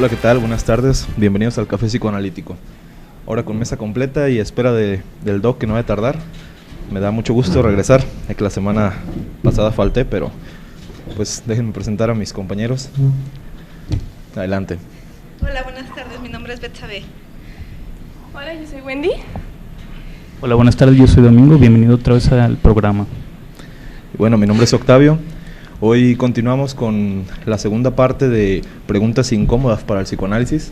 Hola, ¿qué tal? Buenas tardes, bienvenidos al Café Psicoanalítico. Ahora con mesa completa y espera del doc que no va a tardar. Me da mucho gusto regresar, ya que la semana pasada falté, pero pues déjenme presentar a mis compañeros. Adelante. Hola, buenas tardes, mi nombre es Betsabe. Hola, yo soy Wendy. Hola, buenas tardes, yo soy Domingo, bienvenido otra vez al programa. Bueno, mi nombre es Octavio. Hoy continuamos con la segunda parte de preguntas incómodas para el psicoanálisis.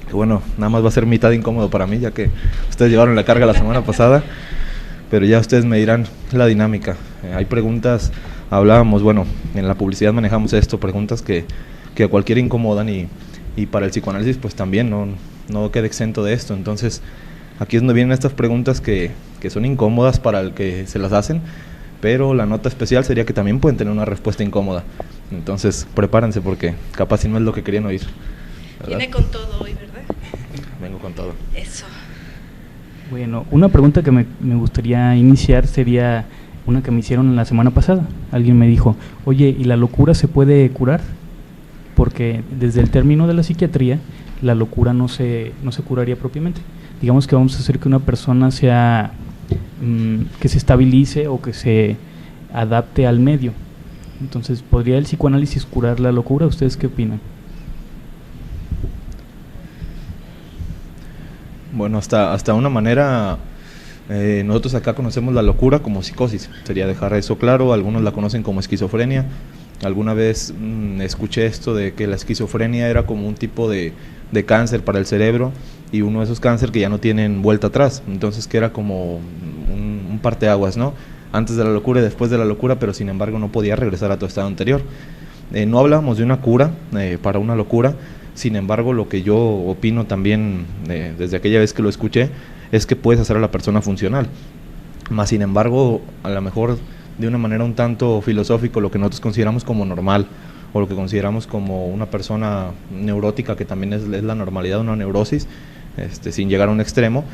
Que bueno, nada más va a ser mitad incómodo para mí, ya que ustedes llevaron la carga la semana pasada, pero ya ustedes me dirán la dinámica. Hay preguntas, hablábamos, bueno, en la publicidad manejamos esto, preguntas que a cualquiera incomodan y para el psicoanálisis pues también no queda exento de esto. Entonces aquí es donde vienen estas preguntas que son incómodas para el que se las hacen, pero la nota especial sería que también pueden tener una respuesta incómoda. Entonces prepárense porque capaz si no es lo que querían oír, ¿verdad? Viene con todo hoy, ¿verdad? Vengo con todo. Eso. Bueno, una pregunta que me gustaría iniciar sería una que me hicieron la semana pasada. Alguien me dijo, oye, ¿y la locura se puede curar? Porque desde el término de la psiquiatría, la locura no se curaría propiamente. Digamos que vamos a hacer que una persona sea que se estabilice o que se adapte al medio. Entonces, ¿podría el psicoanálisis curar la locura? ¿Ustedes qué opinan? Bueno, hasta una manera, nosotros acá conocemos la locura como psicosis, sería dejar eso claro. Algunos la conocen como esquizofrenia. Alguna vez escuché esto de que la esquizofrenia era como un tipo de cáncer para el cerebro, y uno de esos cánceres que ya no tienen vuelta atrás, entonces que era como un parteaguas, ¿no? Antes de la locura y después de la locura, pero sin embargo no podía regresar a tu estado anterior. No hablábamos de una cura para una locura. Sin embargo, lo que yo opino también desde aquella vez que lo escuché es que puedes hacer a la persona funcional. Más sin embargo, a lo mejor de una manera un tanto filosófico, lo que nosotros consideramos como normal o lo que consideramos como una persona neurótica, que también es la normalidad de una neurosis, sin llegar a un extremo,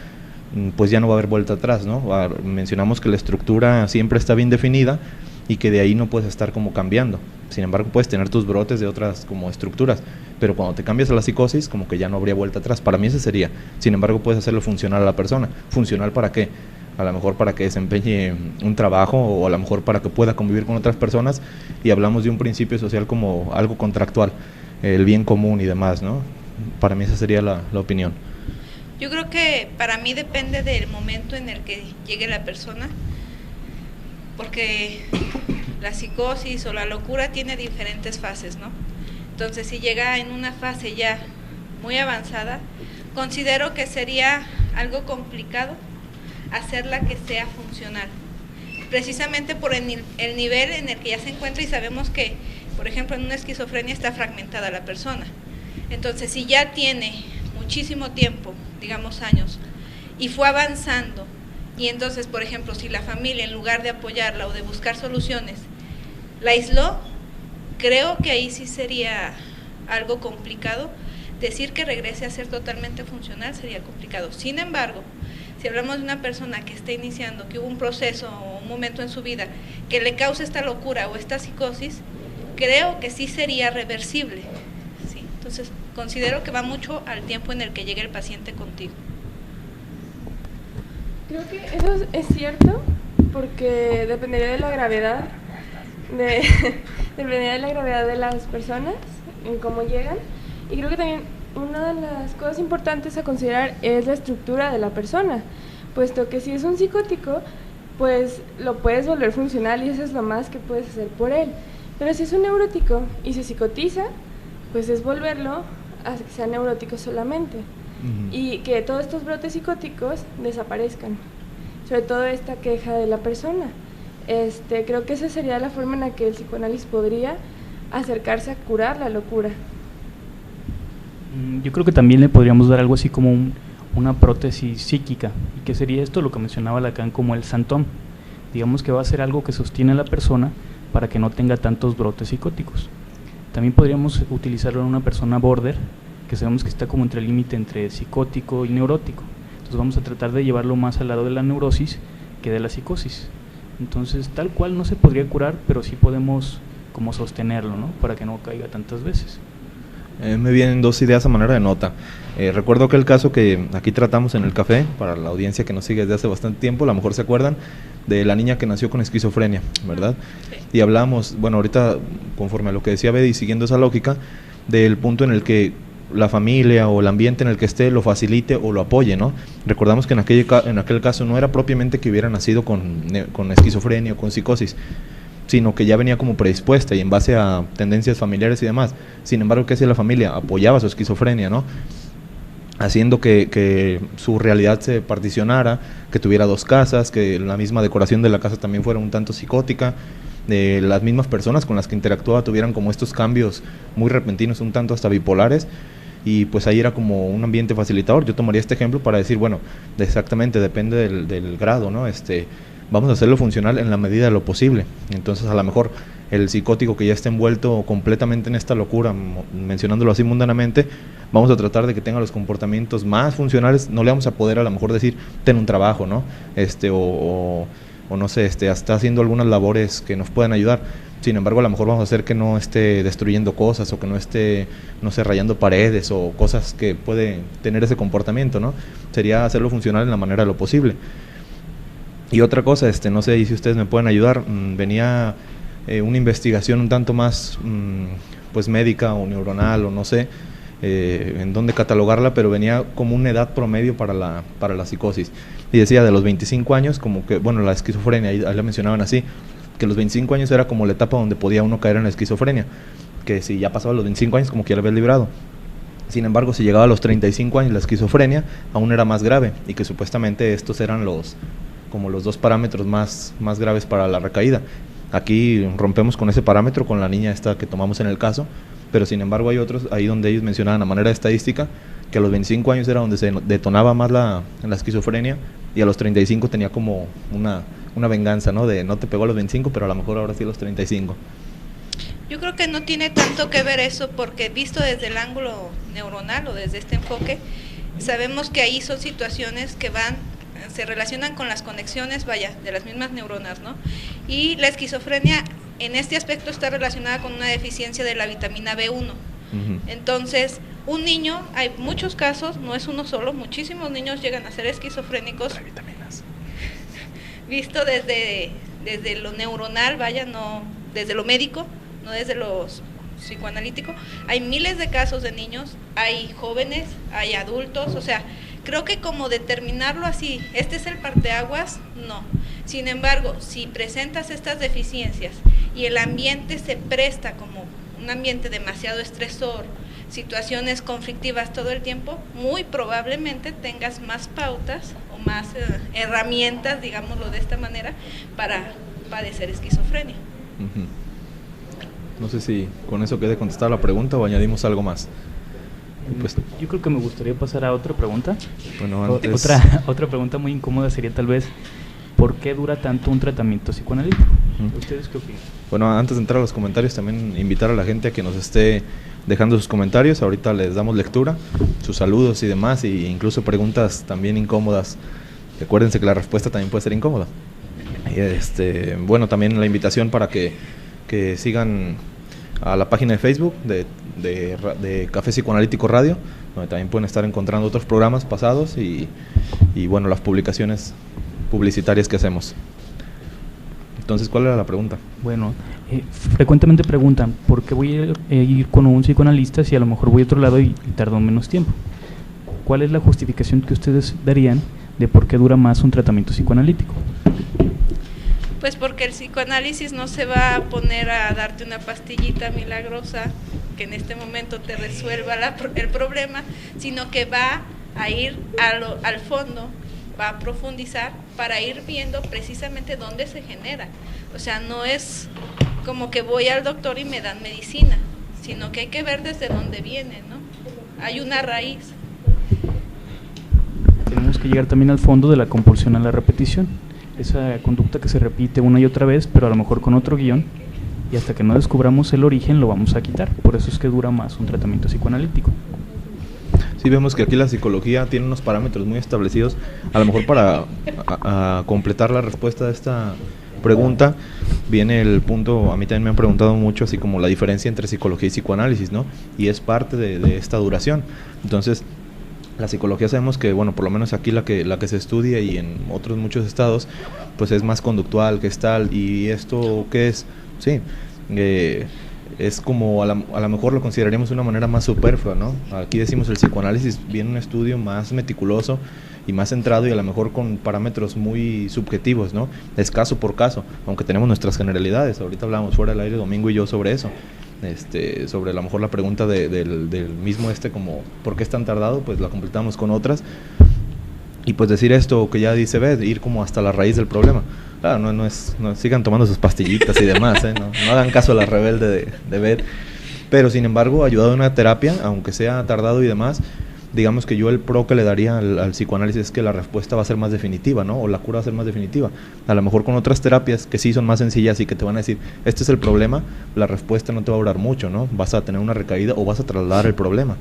pues ya no va a haber vuelta atrás, ¿no? Mencionamos que la estructura siempre está bien definida y que de ahí no puedes estar como cambiando. Sin embargo, puedes tener tus brotes de otras como estructuras, pero cuando te cambias a la psicosis, como que ya no habría vuelta atrás. Para mí ese sería. Sin embargo, puedes hacerlo funcional a la persona. ¿Funcional para qué? A lo mejor para que desempeñe un trabajo, o a lo mejor para que pueda convivir con otras personas, y hablamos de un principio social como algo contractual, el bien común y demás, ¿no? Para mí esa sería la opinión. Yo creo que para mí depende del momento en el que llegue la persona, porque la psicosis o la locura tiene diferentes fases, ¿no? Entonces, si llega en una fase ya muy avanzada, considero que sería algo complicado hacerla que sea funcional, precisamente por el nivel en el que ya se encuentra, y sabemos que, por ejemplo, en una esquizofrenia está fragmentada la persona. Entonces, si ya tiene muchísimo tiempo, digamos años, y fue avanzando, y entonces, por ejemplo, si la familia, en lugar de apoyarla o de buscar soluciones, la aisló, creo que ahí sí sería algo complicado. Decir que regrese a ser totalmente funcional sería complicado. Sin embargo, si hablamos de una persona que está iniciando, que hubo un proceso o un momento en su vida que le causa esta locura o esta psicosis, creo que sí sería reversible, ¿sí? Entonces, considero que va mucho al tiempo en el que llegue el paciente contigo. Creo que eso es cierto, porque dependería de la gravedad dependería de la gravedad de las personas, en cómo llegan. Y creo que también una de las cosas importantes a considerar es la estructura de la persona, puesto que si es un psicótico, pues lo puedes volver funcional y eso es lo más que puedes hacer por él. Pero si es un neurótico y se psicotiza, pues es volverlo a que sea neurótico solamente. Y que todos estos brotes psicóticos desaparezcan, sobre todo esta queja de la persona. Creo que esa sería la forma en la que el psicoanálisis podría acercarse a curar la locura. Yo creo que también le podríamos dar algo así como una prótesis psíquica. ¿Y qué sería esto? Lo que mencionaba Lacan como el santón. Digamos que va a ser algo que sostiene a la persona para que no tenga tantos brotes psicóticos. También podríamos utilizarlo en una persona border, que sabemos que está como entre el límite entre psicótico y neurótico. Entonces vamos a tratar de llevarlo más al lado de la neurosis que de la psicosis. Entonces, tal cual no se podría curar, pero sí podemos como sostenerlo, ¿no? Para que no caiga tantas veces. Me vienen dos ideas a manera de nota. Recuerdo que el caso que aquí tratamos en el café, para la audiencia que nos sigue desde hace bastante tiempo, a lo mejor se acuerdan de la niña que nació con esquizofrenia, ¿verdad? Sí. Y hablamos, bueno, ahorita conforme a lo que decía Betty, siguiendo esa lógica, del punto en el que la familia o el ambiente en el que esté lo facilite o lo apoye, ¿no? Recordamos que en aquel caso no era propiamente que hubiera nacido con esquizofrenia o con psicosis, sino que ya venía como predispuesta y en base a tendencias familiares y demás. Sin embargo, ¿qué hacía la familia? Apoyaba su esquizofrenia, ¿no? Haciendo que su realidad se particionara, que tuviera dos casas, que la misma decoración de la casa también fuera un tanto psicótica, las mismas personas con las que interactuaba tuvieran como estos cambios muy repentinos, un tanto hasta bipolares, y pues ahí era como un ambiente facilitador. Yo tomaría este ejemplo para decir, bueno, exactamente, depende del grado, ¿no? Vamos a hacerlo funcional en la medida de lo posible. Entonces, a lo mejor el psicótico que ya está envuelto completamente en esta locura, mencionándolo así mundanamente, vamos a tratar de que tenga los comportamientos más funcionales. No le vamos a poder a lo mejor decir, ten un trabajo, ¿no? O no sé, está haciendo algunas labores que nos puedan ayudar. Sin embargo, a lo mejor vamos a hacer que no esté destruyendo cosas o que no esté, no sé, rayando paredes o cosas que puede tener ese comportamiento, ¿no? Sería hacerlo funcional en la manera de lo posible. Y otra cosa, no sé si ustedes me pueden ayudar, venía una investigación un tanto más pues médica o neuronal o no sé en dónde catalogarla, pero venía como una edad promedio para la psicosis. Y decía de los 25 años, como que, bueno, la esquizofrenia, ahí la mencionaban así, que los 25 años era como la etapa donde podía uno caer en la esquizofrenia, que si ya pasaba los 25 años como que ya lo había librado. Sin embargo, si llegaba a los 35 años la esquizofrenia, aún era más grave, y que supuestamente estos eran como los dos parámetros más graves para la recaída. Aquí rompemos con ese parámetro con la niña esta que tomamos en el caso, pero sin embargo hay otros, ahí donde ellos mencionaban a manera de estadística, que a los 25 años era donde se detonaba más la esquizofrenia, y a los 35 tenía como una venganza, ¿no? De no te pegó a los 25, pero a lo mejor ahora sí a los 35. Yo creo que no tiene tanto que ver eso, porque visto desde el ángulo neuronal o desde este enfoque, sabemos que ahí son situaciones que se relacionan con las conexiones, de las mismas neuronas, ¿no? Y la esquizofrenia en este aspecto está relacionada con una deficiencia de la vitamina B1. Uh-huh. Entonces, un niño, hay muchos casos, no es uno solo, muchísimos niños llegan a ser esquizofrénicos. Vitaminas. Visto desde lo neuronal, no desde lo médico, no desde lo psicoanalítico. Hay miles de casos de niños, hay jóvenes, hay adultos, o sea, creo que como determinarlo así, este es el parteaguas, no. Sin embargo, si presentas estas deficiencias y el ambiente se presta como un ambiente demasiado estresor, situaciones conflictivas todo el tiempo, muy probablemente tengas más pautas o más herramientas, digámoslo de esta manera, para padecer esquizofrenia. Uh-huh. No sé si con eso quede contestada la pregunta o añadimos algo más. Pues, yo creo que me gustaría pasar a otra pregunta. Bueno, antes... otra pregunta muy incómoda sería tal vez, ¿por qué dura tanto un tratamiento psicoanalítico? ¿Ustedes qué opinan? Bueno, antes de entrar a los comentarios, también invitar a la gente a que nos esté dejando sus comentarios. Ahorita les damos lectura, sus saludos y demás, e incluso preguntas también incómodas. Acuérdense que la respuesta también puede ser incómoda. Bueno, también la invitación para que sigan a la página de Facebook de Café Psicoanalítico Radio, donde también pueden estar encontrando otros programas pasados y bueno, las publicaciones publicitarias que hacemos. Entonces, ¿cuál era la pregunta? Bueno, frecuentemente preguntan, ¿por qué voy a ir con un psicoanalista si a lo mejor voy a otro lado y tardo menos tiempo? ¿Cuál es la justificación que ustedes darían de por qué dura más un tratamiento psicoanalítico? Pues porque el psicoanálisis no se va a poner a darte una pastillita milagrosa que en este momento te resuelva el problema, sino que va a ir al fondo, va a profundizar para ir viendo precisamente dónde se genera. O sea, no es como que voy al doctor y me dan medicina, sino que hay que ver desde dónde viene, ¿no? Hay una raíz. Tenemos que llegar también al fondo de la compulsión a la repetición. Esa conducta que se repite una y otra vez, pero a lo mejor con otro guión, y hasta que no descubramos el origen lo vamos a quitar. Por eso es que dura más un tratamiento psicoanalítico. Sí, vemos que aquí la psicología tiene unos parámetros muy establecidos. A lo mejor para completar la respuesta de esta pregunta, viene el punto, a mí también me han preguntado mucho, así como la diferencia entre psicología y psicoanálisis, ¿no? Y es parte de esta duración. Entonces, la psicología sabemos que, bueno, por lo menos aquí la que se estudia y en otros muchos estados, pues es más conductual, Gestalt, y esto, ¿qué es? Sí, es como a lo mejor lo consideraríamos de una manera más superflua, ¿no? Aquí decimos el psicoanálisis viene un estudio más meticuloso y más centrado y a lo mejor con parámetros muy subjetivos, ¿no? Es caso por caso, aunque tenemos nuestras generalidades. Ahorita hablábamos fuera del aire, Domingo y yo, sobre eso. Sobre a lo mejor la pregunta del mismo como ¿por qué es tan tardado? Pues la completamos con otras y pues decir esto que ya dice Beth, ir como hasta la raíz del problema. Claro, no sigan tomando sus pastillitas y demás, no hagan caso a la rebelde de Beth, pero sin embargo ayudado de una terapia, aunque sea tardado y demás, digamos que yo el pro que le daría al psicoanálisis es que la respuesta va a ser más definitiva, ¿no? O la cura va a ser más definitiva. A lo mejor con otras terapias que sí son más sencillas y que te van a decir, este es el problema, la respuesta no te va a durar mucho, ¿no? Vas a tener una recaída o vas a trasladar el problema.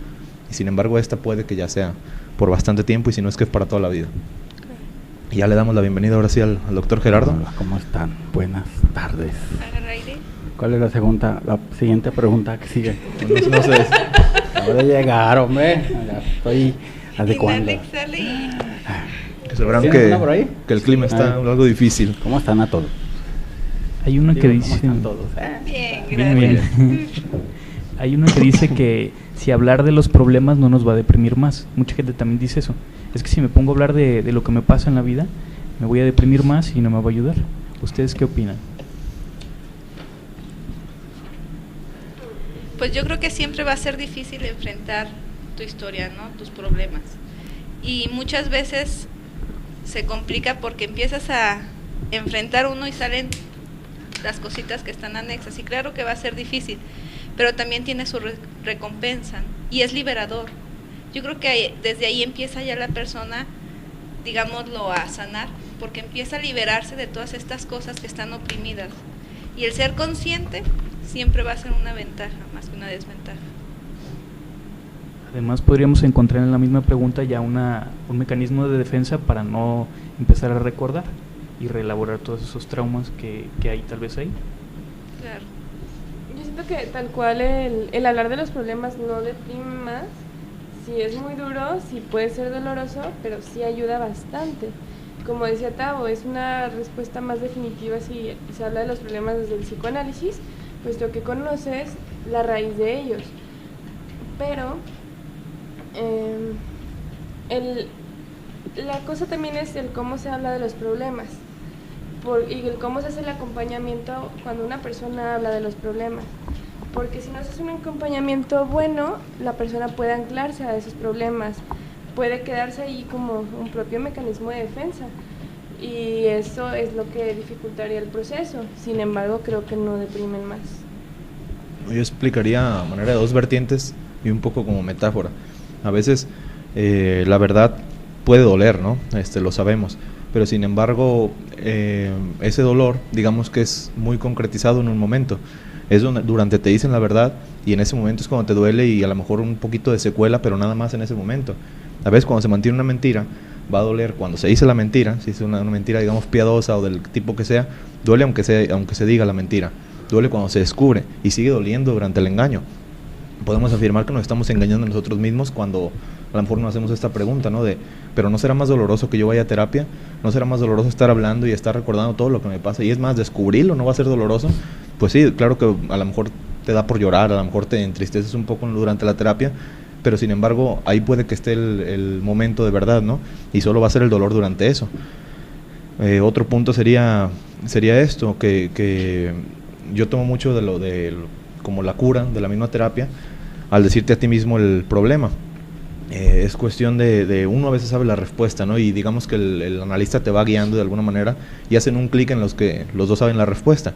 Y sin embargo esta puede que ya sea por bastante tiempo y si no es que es para toda la vida. Y ya le damos la bienvenida ahora sí al doctor Gerardo. Hola, ¿cómo están? Buenas tardes. Agarra aire. ¿Cuál es la siguiente pregunta que sigue? No sé. Acabo de llegar, hombre. Ya estoy adecuando. Sabrán que el clima está algo difícil. ¿Cómo están a todos? Hay una que dice... ¿Cómo están todos? Bien, gracias. Bien. Hay una que dice que si hablar de los problemas no nos va a deprimir más. Mucha gente también dice eso. Es que si me pongo a hablar de lo que me pasa en la vida, me voy a deprimir más y no me va a ayudar. ¿Ustedes qué opinan? Pues yo creo que siempre va a ser difícil enfrentar tu historia, ¿no? Tus problemas. Y muchas veces se complica porque empiezas a enfrentar uno y salen las cositas que están anexas. Y claro que va a ser difícil, pero también tiene su recompensa y es liberador. Yo creo que desde ahí empieza ya la persona, digámoslo, a sanar, porque empieza a liberarse de todas estas cosas que están oprimidas. Y el ser consciente siempre va a ser una ventaja más que una desventaja. Además podríamos encontrar en la misma pregunta ya un mecanismo de defensa para no empezar a recordar y reelaborar todos esos traumas que hay tal vez ahí. Claro. Yo siento que tal cual el hablar de los problemas no deprime más. Sí es muy duro, sí puede ser doloroso, pero sí ayuda bastante. Como decía Tavo, es una respuesta más definitiva si se habla de los problemas desde el psicoanálisis, puesto que conoces la raíz de ellos. Pero la cosa también es el cómo se habla de los problemas y el cómo se hace el acompañamiento cuando una persona habla de los problemas. Porque si no se hace un acompañamiento bueno, la persona puede anclarse a esos problemas, puede quedarse ahí como un propio mecanismo de defensa y eso es lo que dificultaría el proceso. Sin embargo, creo que no deprimen más. Yo explicaría a manera de dos vertientes y un poco como metáfora. A veces la verdad puede doler, ¿no? Lo sabemos, pero sin embargo ese dolor, digamos que es muy concretizado en un momento. Es durante te dicen la verdad y en ese momento es cuando te duele y a lo mejor un poquito de secuela, pero nada más en ese momento. A veces cuando se mantiene una mentira, va a doler cuando se dice la mentira, si es una mentira digamos piadosa o del tipo que sea, duele aunque se diga la mentira, duele cuando se descubre y sigue doliendo durante el engaño. Podemos afirmar que nos estamos engañando a nosotros mismos cuando a lo mejor nos hacemos esta pregunta, ¿no? Pero ¿no será más doloroso que yo vaya a terapia? ¿No será más doloroso estar hablando y estar recordando todo lo que me pasa? Y es más, descubrirlo, ¿no va a ser doloroso? Pues sí, claro que a lo mejor te da por llorar, a lo mejor te entristeces un poco durante la terapia, pero sin embargo ahí puede que esté el momento de verdad, ¿no? Y solo va a ser el dolor durante eso. Otro punto sería esto, que yo tomo mucho como la cura de la misma terapia al decirte a ti mismo el problema. Es cuestión de uno a veces sabe la respuesta, ¿no? Y digamos que el analista te va guiando de alguna manera y hacen un clic en los que los dos saben la respuesta.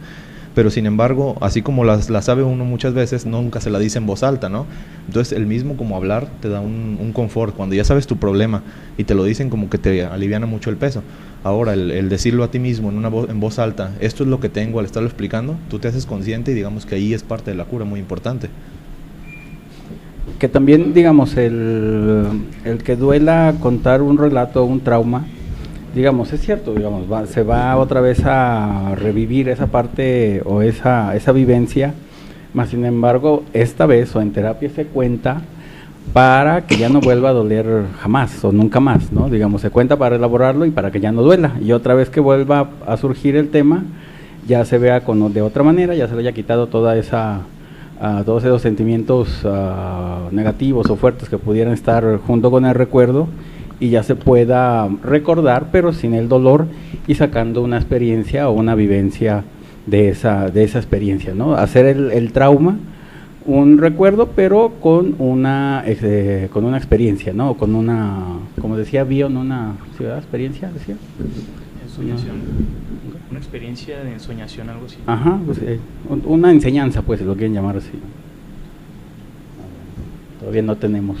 Pero sin embargo, así como la sabe uno muchas veces, nunca se la dice en voz alta, ¿no? Entonces el mismo como hablar te da un confort. Cuando ya sabes tu problema y te lo dicen, como que te aliviana mucho el peso. Ahora el decirlo a ti mismo en voz alta, esto es lo que tengo, al estarlo explicando, tú te haces consciente y digamos que ahí es parte de la cura muy importante. Que también, digamos, el que duela contar un relato, un trauma, digamos, es cierto, digamos, se va otra vez a revivir esa parte o esa vivencia, más sin embargo, esta vez o en terapia se cuenta para que ya no vuelva a doler jamás o nunca más, ¿no? Digamos, se cuenta para elaborarlo y para que ya no duela. Y otra vez que vuelva a surgir el tema, ya se vea de otra manera, ya se le haya quitado todos esos sentimientos negativos o fuertes que pudieran estar junto con el recuerdo, y ya se pueda recordar, pero sin el dolor y sacando una experiencia o una vivencia de esa experiencia, ¿no? Hacer el trauma un recuerdo, pero con una experiencia, ¿no? Con una, como decía Bion, una experiencia, decía. Ensoñación. Una experiencia de ensoñación, algo así. Ajá, pues, una enseñanza, pues, si lo quieren llamar así. Todavía no tenemos.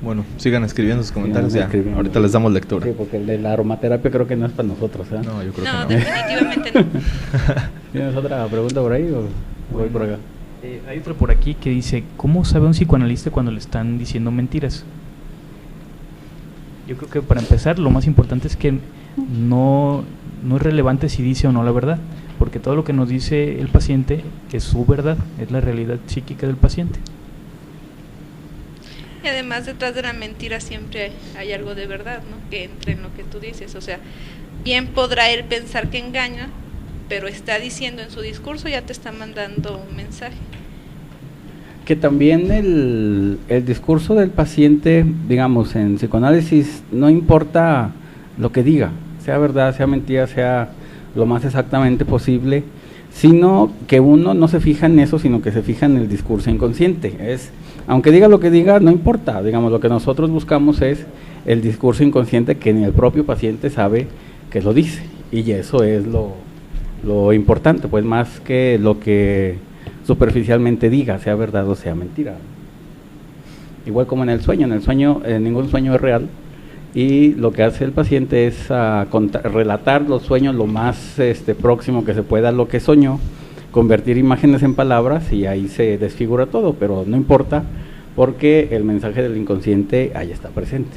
Bueno, sigan escribiendo sus comentarios, ya. Ahorita les damos lectura. Sí, porque el de la aromaterapia creo que no es para nosotros, ¿eh? No, yo creo No, que no. definitivamente no. ¿Tienes otra pregunta por ahí o voy por acá? Hay otra por aquí que dice, ¿cómo sabe un psicoanalista cuando le están diciendo mentiras? Yo creo que para empezar lo más importante es que no es relevante si dice o no la verdad, porque todo lo que nos dice el paciente es su verdad, es la realidad psíquica del paciente. Y además detrás de la mentira siempre hay algo de verdad, ¿no? Que entre en lo que tú dices. O sea, bien podrá él pensar que engaña, pero está diciendo en su discurso, ya te está mandando un mensaje. Que también el discurso del paciente, digamos, en psicoanálisis, no importa lo que diga, sea verdad, sea mentira, sea lo más exactamente posible, sino que uno no se fija en eso, sino que se fija en el discurso inconsciente. Aunque diga lo que diga, no importa, digamos, lo que nosotros buscamos es el discurso inconsciente que ni el propio paciente sabe que lo dice, y eso es lo importante, pues, más que lo que superficialmente diga, sea verdad o sea mentira. Igual como en el sueño, ningún sueño es real, y lo que hace el paciente es relatar los sueños lo más próximo que se pueda a lo que soñó, convertir imágenes en palabras, y ahí se desfigura todo, pero no importa, porque el mensaje del inconsciente ahí está presente.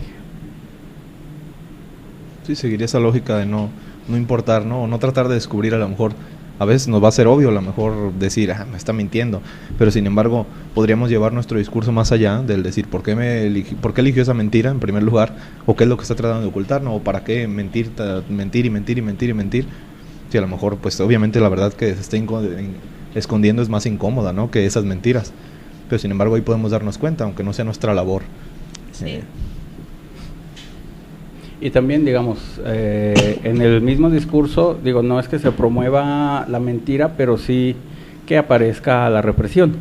Sí, seguiría esa lógica de no importar, ¿no? O no tratar de descubrir. A lo mejor a veces nos va a ser obvio, a lo mejor decir, me está mintiendo, pero sin embargo podríamos llevar nuestro discurso más allá del decir, ¿por qué eligió esa mentira en primer lugar? ¿O qué es lo que está tratando de ocultar? ¿No? ¿O para qué mentir y mentir? Sí, a lo mejor, pues obviamente la verdad que se está escondiendo es más incómoda, ¿no? Que esas mentiras, pero sin embargo ahí podemos darnos cuenta, aunque no sea nuestra labor. Sí. Y también, digamos, en el mismo discurso, digo, no es que se promueva la mentira, pero sí que aparezca la represión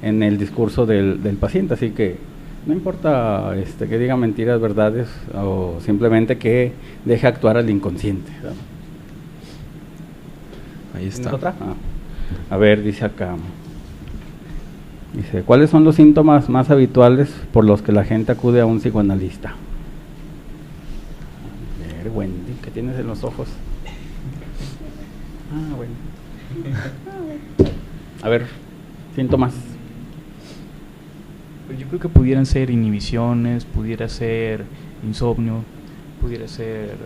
en el discurso del paciente, así que no importa que diga mentiras, verdades, o simplemente que deje actuar al inconsciente, ¿no? Ahí está. ¿Otra? A ver, dice acá. Dice, ¿cuáles son los síntomas más habituales por los que la gente acude a un psicoanalista? A ver, Wendy, ¿qué tienes en los ojos? Bueno. A ver, síntomas. Pues yo creo que pudieran ser inhibiciones, pudiera ser insomnio, pudiera ser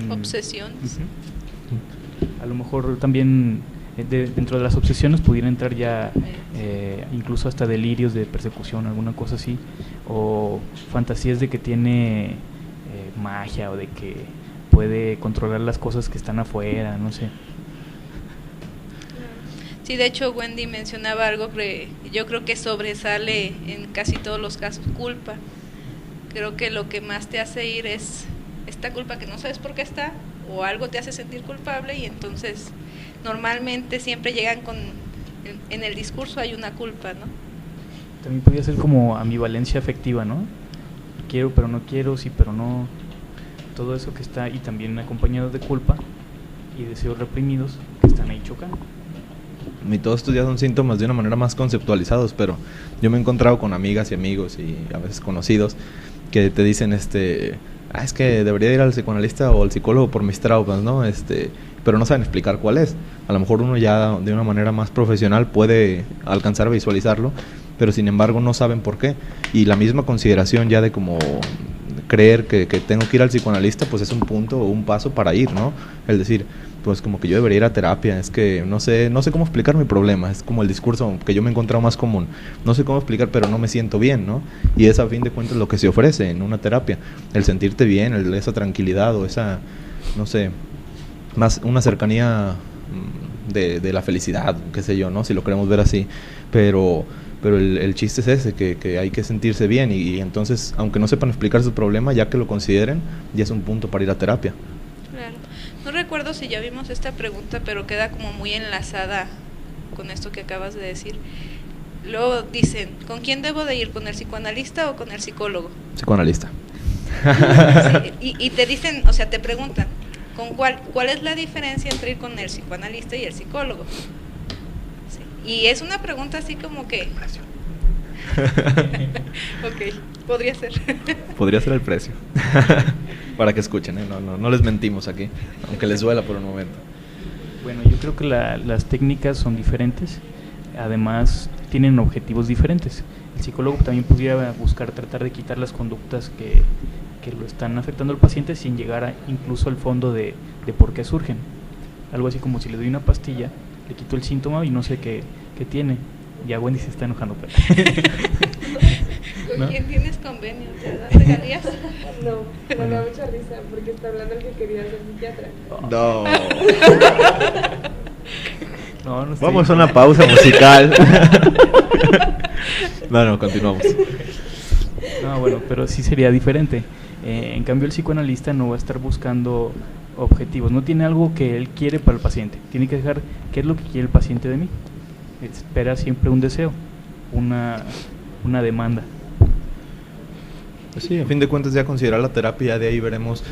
obsesión. A lo mejor también dentro de las obsesiones pudiera entrar ya incluso hasta delirios de persecución, alguna cosa así, o fantasías de que tiene magia, o de que puede controlar las cosas que están afuera, no sé. Sí, de hecho Wendy mencionaba algo que yo creo que sobresale en casi todos los casos: culpa. Creo que lo que más te hace ir es esta culpa que no sabes por qué está, o algo te hace sentir culpable, y entonces normalmente siempre llegan en el discurso hay una culpa, ¿no? También podría ser como ambivalencia afectiva, ¿no? Quiero pero no quiero, sí pero no, todo eso que está, y también acompañado de culpa y deseos reprimidos que están ahí chocando. Y todos estos ya son síntomas de una manera más conceptualizados, pero yo me he encontrado con amigas y amigos y a veces conocidos que te dicen es que debería ir al psicoanalista o al psicólogo por mis traumas, ¿no? Pero no saben explicar cuál es. A lo mejor uno ya de una manera más profesional puede alcanzar a visualizarlo, pero sin embargo no saben por qué. Y la misma consideración ya de como creer que tengo que ir al psicoanalista, pues es un punto o un paso para ir, ¿no? El decir, pues como que yo debería ir a terapia, es que no sé cómo explicar mi problema, es como el discurso que yo me he encontrado más común, no sé cómo explicar, pero no me siento bien, ¿no? Y es a fin de cuentas lo que se ofrece en una terapia, el sentirte bien, esa tranquilidad o esa, no sé, más una cercanía de la felicidad, qué sé yo, ¿no? Si lo queremos ver así, pero el chiste es ese, que hay que sentirse bien y entonces, aunque no sepan explicar su problema, ya que lo consideren, ya es un punto para ir a terapia. Claro. No recuerdo si ya vimos esta pregunta, pero queda como muy enlazada con esto que acabas de decir. Luego dicen, ¿con quién debo de ir? ¿Con el psicoanalista o con el psicólogo? Psicoanalista. Sí, y te dicen, o sea, te preguntan, ¿cuál es la diferencia entre ir con el psicoanalista y el psicólogo? Sí. Y es una pregunta así como que... Ok, podría ser. Podría ser el precio. Para que escuchen, ¿eh? No les mentimos aquí, aunque les duela por un momento. Bueno, yo creo que las técnicas son diferentes, además tienen objetivos diferentes. El psicólogo también pudiera buscar tratar de quitar las conductas que lo están afectando al paciente sin llegar incluso al fondo de por qué surgen. Algo así como si le doy una pastilla, le quito el síntoma y no sé qué tiene. Ya Wendy se está enojando. ¿Con ¿No? quién tienes convenio? ¿Te das regalías? No, pero me da mucha risa porque está hablando el que quería ser psiquiatra. No. No estoy... Vamos a una pausa musical. No, continuamos. No, bueno, pero sí sería diferente. En cambio, el psicoanalista no va a estar buscando objetivos, no tiene algo que él quiere para el paciente, tiene que dejar qué es lo que quiere el paciente de mí. Espera siempre un deseo, una demanda. Pues sí, a fin de cuentas ya considerar la terapia, de ahí veremos,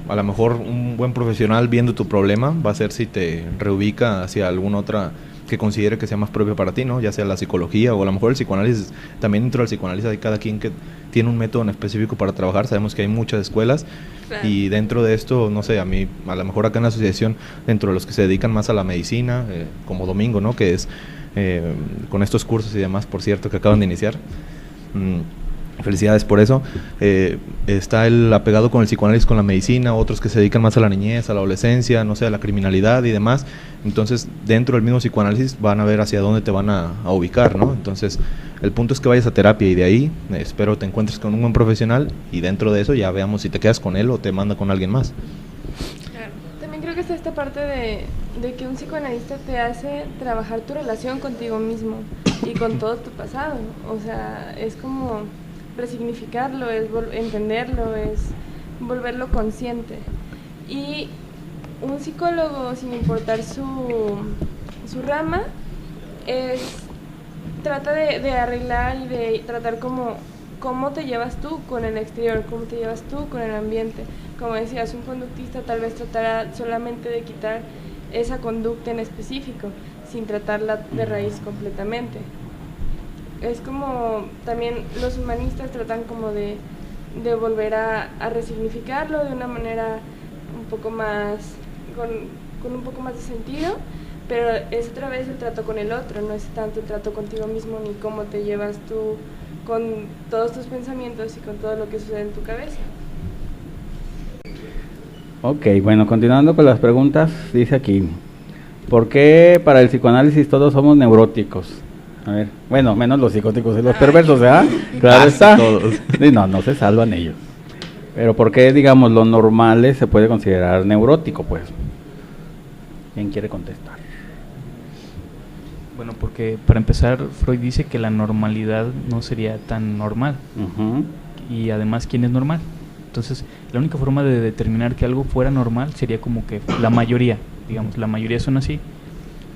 a lo mejor un buen profesional viendo tu problema va a ser si te reubica hacia alguna otra que considere que sea más propia para ti, ¿no? Ya sea la psicología o a lo mejor el psicoanálisis. También dentro del psicoanálisis hay cada quien que tiene un método en específico para trabajar. Sabemos que hay muchas escuelas, claro. Y dentro de esto, no sé, a mí, a lo mejor acá en la asociación, dentro de los que se dedican más a la medicina, como Domingo, ¿no? Que es con estos cursos y demás, por cierto, que acaban de iniciar. Felicidades por eso. Está el apegado con el psicoanálisis, con la medicina, otros que se dedican más a la niñez, a la adolescencia, no sé, a la criminalidad y demás. Entonces, dentro del mismo psicoanálisis van a ver hacia dónde te van a ubicar, ¿no? Entonces, el punto es que vayas a terapia y de ahí espero te encuentres con un buen profesional y dentro de eso ya veamos si te quedas con él o te manda con alguien más. Claro. También creo que está esta parte de que un psicoanalista te hace trabajar tu relación contigo mismo y con todo tu pasado. O sea, es como resignificarlo, es entenderlo, es volverlo consciente. Y un psicólogo, sin importar su rama, trata de arreglar y de tratar cómo te llevas tú con el exterior, cómo te llevas tú con el ambiente. Como decías, un conductista tal vez tratará solamente de quitar esa conducta en específico, sin tratarla de raíz completamente. Es como también los humanistas tratan como de volver a resignificarlo de una manera un poco más, con un poco más de sentido, pero es otra vez el trato con el otro, no es tanto el trato contigo mismo ni cómo te llevas tú con todos tus pensamientos y con todo lo que sucede en tu cabeza. Ok, bueno, continuando con las preguntas, dice aquí, ¿por qué para el psicoanálisis todos somos neuróticos? A ver, bueno, menos los psicóticos y los perversos, ¿verdad? Claro está. Todos. Sí, no se salvan ellos. Pero ¿por qué, digamos, lo normal se puede considerar neurótico, pues? ¿Quién quiere contestar? Bueno, porque para empezar, Freud dice que la normalidad no sería tan normal. Y además, ¿quién es normal? Entonces, la única forma de determinar que algo fuera normal sería como que la mayoría, digamos, la mayoría son así.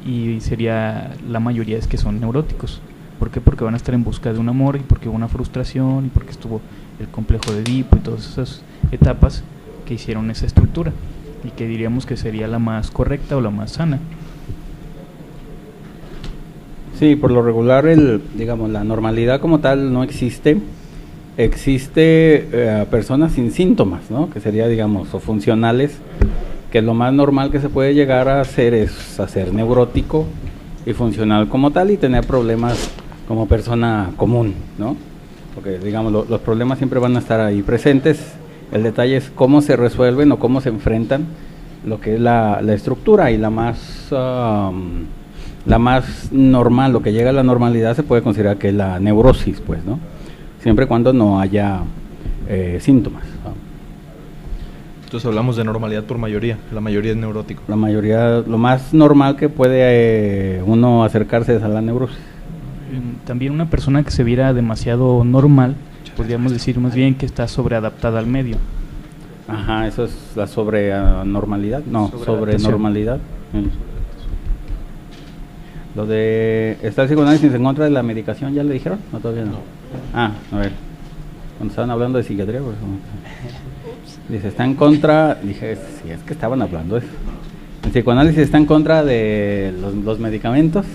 Y sería la mayoría es que son neuróticos. ¿Por qué? Porque van a estar en busca de un amor y porque hubo una frustración y porque estuvo el complejo de Edipo y todas esas etapas que hicieron esa estructura y que diríamos que sería la más correcta o la más sana. Sí, por lo regular digamos, la normalidad como tal no existe. Existe personas sin síntomas, ¿no? Que sería, digamos, o funcionales, que lo más normal que se puede llegar a hacer es hacer neurótico y funcional como tal y tener problemas como persona común, ¿no? porque digamos los problemas siempre van a estar ahí presentes. El detalle es cómo se resuelven o cómo se enfrentan lo que es la estructura, y la más normal, lo que llega a la normalidad se puede considerar que es la neurosis, pues, ¿no? Siempre y cuando no haya síntomas, ¿no? Entonces hablamos de normalidad por mayoría, la mayoría es neurótico. La mayoría, lo más normal que puede uno acercarse es a la neurosis. También una persona que se viera demasiado normal, podríamos decir más bien que está sobreadaptada al medio. Ajá, eso es la sobrenormalidad, no, sobrenormalidad. Lo de está el psicoanálisis en contra de la medicación, ¿ya le dijeron? No, todavía no. Ah, a ver, cuando estaban hablando de psiquiatría, pues, dice, está en contra, dije, sí, es que estaban hablando eso. El psicoanálisis está en contra de los medicamentos.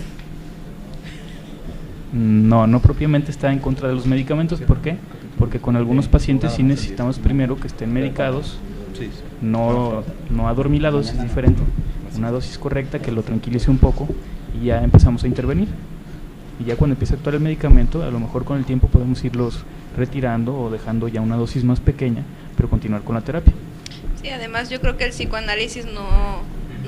No, no propiamente está en contra de los medicamentos. ¿Por qué? Porque con algunos pacientes sí necesitamos primero que estén medicados, no adormilados, es diferente. Una dosis correcta que lo tranquilice un poco y ya empezamos a intervenir. Y ya cuando empieza a actuar el medicamento, a lo mejor con el tiempo podemos irlos retirando o dejando ya una dosis más pequeña, pero continuar con la terapia. Sí, además yo creo que el psicoanálisis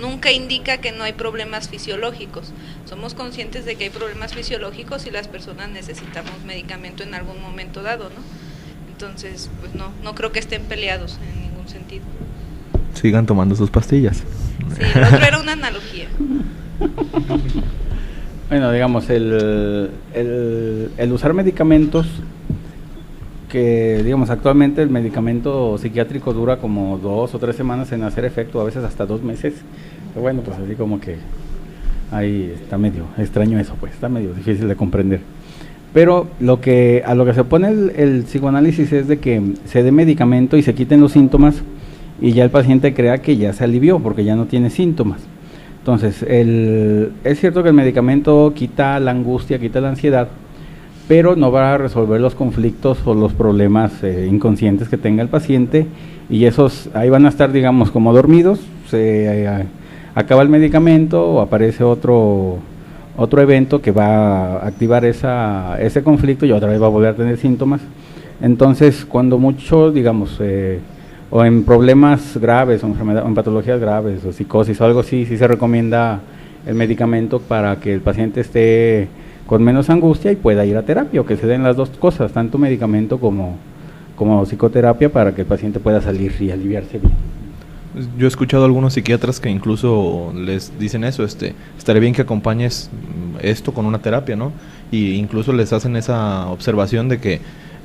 nunca indica que no hay problemas fisiológicos. Somos conscientes de que hay problemas fisiológicos y las personas necesitamos medicamento en algún momento dado, ¿no? Entonces, pues no creo que estén peleados en ningún sentido. Sigan tomando sus pastillas. Sí, lo otro era una analogía. Bueno, digamos, el usar medicamentos, que digamos actualmente el medicamento psiquiátrico dura como 2 o 3 semanas en hacer efecto, a veces hasta 2 meses. Pero bueno, pues así como que ahí está medio extraño eso, pues está medio difícil de comprender. Pero a lo que se opone el psicoanálisis es de que se dé medicamento y se quiten los síntomas y ya el paciente crea que ya se alivió porque ya no tiene síntomas. Entonces, es cierto que el medicamento quita la angustia, quita la ansiedad, pero no va a resolver los conflictos o los problemas inconscientes que tenga el paciente, y esos ahí van a estar, digamos, como dormidos. Se acaba el medicamento o aparece otro evento que va a activar ese conflicto y otra vez va a volver a tener síntomas. Entonces, cuando mucho, digamos, o en problemas graves, o en patologías graves, o psicosis o algo así, sí se recomienda el medicamento para que el paciente esté con menos angustia y pueda ir a terapia, o que se den las dos cosas, tanto medicamento como psicoterapia, para que el paciente pueda salir y aliviarse bien. Yo he escuchado a algunos psiquiatras que incluso les dicen eso, estaría bien que acompañes esto con una terapia, ¿no? Y incluso les hacen esa observación de que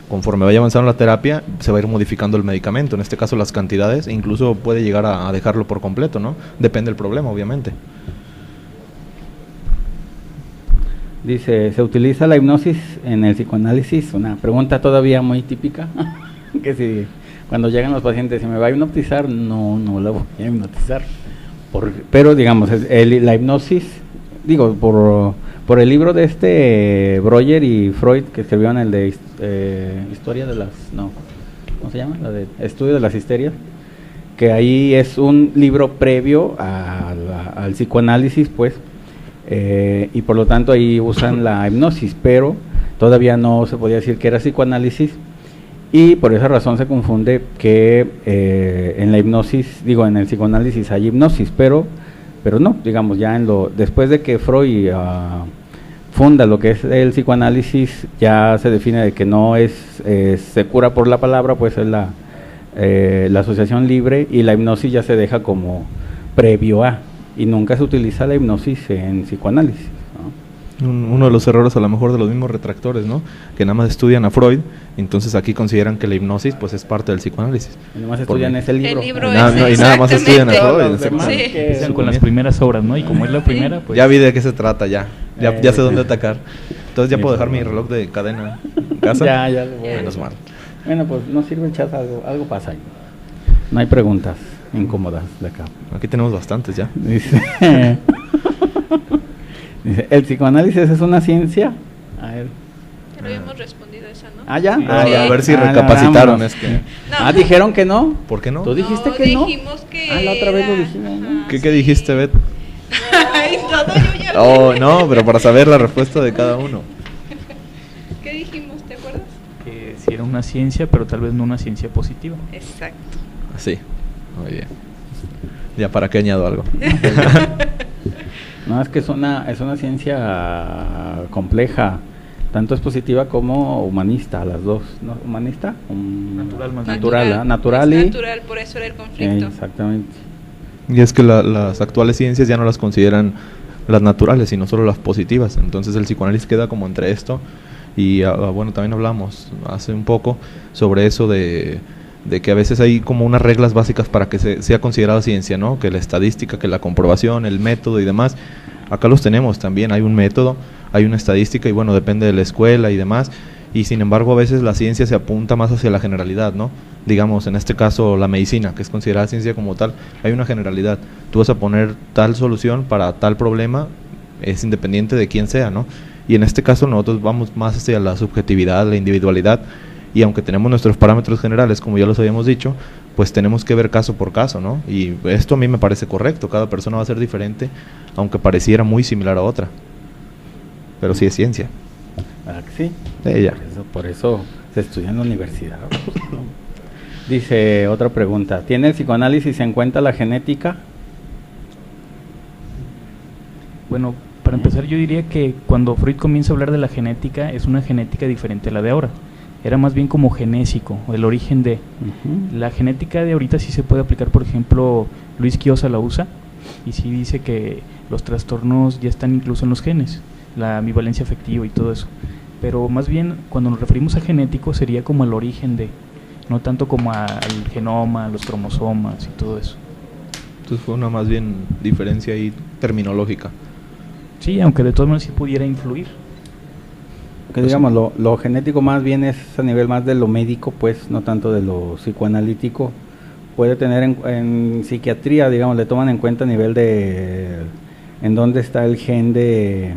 conforme vaya avanzando la terapia, se va a ir modificando el medicamento, en este caso las cantidades, e incluso puede llegar a dejarlo por completo, ¿no? Depende del problema, obviamente. Dice, ¿se utiliza la hipnosis en el psicoanálisis? Una pregunta todavía muy típica, que si cuando llegan los pacientes, si me va a hipnotizar, no la voy a hipnotizar. Pero digamos, la hipnosis, digo, por el libro de Breuer y Freud, que escribieron el de historia de las, no, ¿cómo se llama? La de estudio de las histerias, que ahí es un libro previo al psicoanálisis, pues, y por lo tanto ahí usan la hipnosis, pero todavía no se podía decir que era psicoanálisis, y por esa razón se confunde que en la hipnosis, digo, en el psicoanálisis hay hipnosis, pero no, digamos, ya después de que Freud funda lo que es el psicoanálisis, ya se define de que no se cura por la palabra, pues es la asociación libre, y la hipnosis ya se deja como previo a, y nunca se utiliza la hipnosis en psicoanálisis, ¿no? Uno de los errores a lo mejor de los mismos retractores, ¿no? Que nada más estudian a Freud, entonces aquí consideran que la hipnosis pues es parte del psicoanálisis. Y nada más estudian ese libro. El libro y nada más estudian a Freud. Sí. Empiezan con las primeras obras, ¿no? Y como es la primera, pues... Ya vi de qué se trata, ya sé dónde atacar. Entonces ya puedo dejar mi reloj de cadena en casa. Ya lo voy. Menos mal. Bueno, pues no sirve el chat, algo pasa ahí. No hay preguntas incómodas de acá. Aquí tenemos bastantes ya. Dice, ¿el psicoanálisis es una ciencia? A ver. Pero habíamos respondido esa, ¿no? Ah, ya. A ver si recapacitaron. No, es que... dijeron que no. ¿Por qué no? ¿Tú dijiste que no? Dijimos que la otra vez lo dijimos, ¿no? ¿Qué dijiste, Bet? Ay, todo yo ya Oh, no, pero para saber la respuesta de cada uno. ¿Qué dijimos? ¿Te acuerdas? Que sí era una ciencia, pero tal vez no una ciencia positiva. Exacto. Sí, muy bien. Ya para qué añado algo. No, es que es una ciencia compleja, tanto es positiva como humanista, las dos, ¿no? ¿Humanista? Natural más bien. Natural Es y... natural, por eso era el conflicto. Exactamente. Y es que las actuales ciencias ya no las consideran las naturales, sino solo las positivas. Entonces el psicoanálisis queda como entre esto. Y bueno, también hablamos hace un poco sobre eso de que a veces hay como unas reglas básicas para que sea considerada ciencia, ¿no? Que la estadística, que la comprobación, el método y demás. Acá los tenemos también, hay un método, hay una estadística y bueno, depende de la escuela y demás. Y sin embargo a veces la ciencia se apunta más hacia la generalidad, ¿no? Digamos, en este caso la medicina, que es considerada ciencia como tal, hay una generalidad. Tú vas a poner tal solución para tal problema, es independiente de quién sea, ¿no? Y en este caso nosotros vamos más hacia la subjetividad, la individualidad, y aunque tenemos nuestros parámetros generales, como ya los habíamos dicho, pues tenemos que ver caso por caso, ¿no? Y esto a mí me parece correcto, cada persona va a ser diferente, aunque pareciera muy similar a otra. Pero sí es ciencia. ¿Verdad que sí? Ella. Por eso se estudia en la universidad. Dice otra pregunta, ¿tiene el psicoanálisis en cuenta la genética? Bueno, para empezar yo diría que cuando Freud comienza a hablar de la genética, es una genética diferente a la de ahora. Era más bien como genésico, el origen de... La genética de ahorita sí se puede aplicar, por ejemplo, Luis Quiosa la usa, y sí dice que los trastornos ya están incluso en los genes, la ambivalencia afectiva y todo eso. Pero más bien, cuando nos referimos a genético, sería como el origen de, no tanto como al genoma, a los cromosomas y todo eso. Entonces fue una más bien diferencia ahí terminológica. Sí, aunque de todas maneras sí pudiera influir. Que digamos, lo genético más bien es a nivel más de lo médico, pues, no tanto de lo psicoanalítico. Puede tener en psiquiatría, digamos, le toman en cuenta a nivel de en dónde está el gen de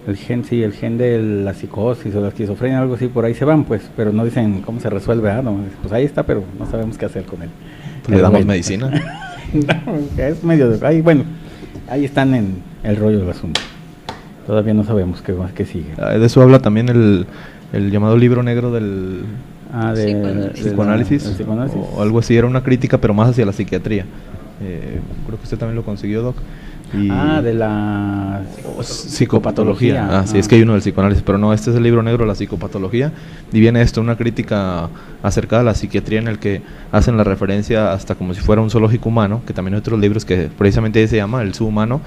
la psicosis o la esquizofrenia, algo así, por ahí se van, pues, pero no dicen cómo se resuelve, no, pues ahí está, pero no sabemos qué hacer con él. Pues le damos medicina. No, es medio de, ahí, bueno, ahí están en el rollo del asunto. Todavía no sabemos qué sigue. De eso habla también el llamado libro negro del psicoanálisis, o algo así, era una crítica pero más hacia la psiquiatría. Creo que usted también lo consiguió, Doc. De la psicopatología. Sí, es que hay uno del psicoanálisis, pero no, este es el libro negro de la psicopatología, y viene esto, una crítica acerca de la psiquiatría en el que hacen la referencia hasta como si fuera un zoológico humano, que también hay otros libros que precisamente ahí se llama el subhumano,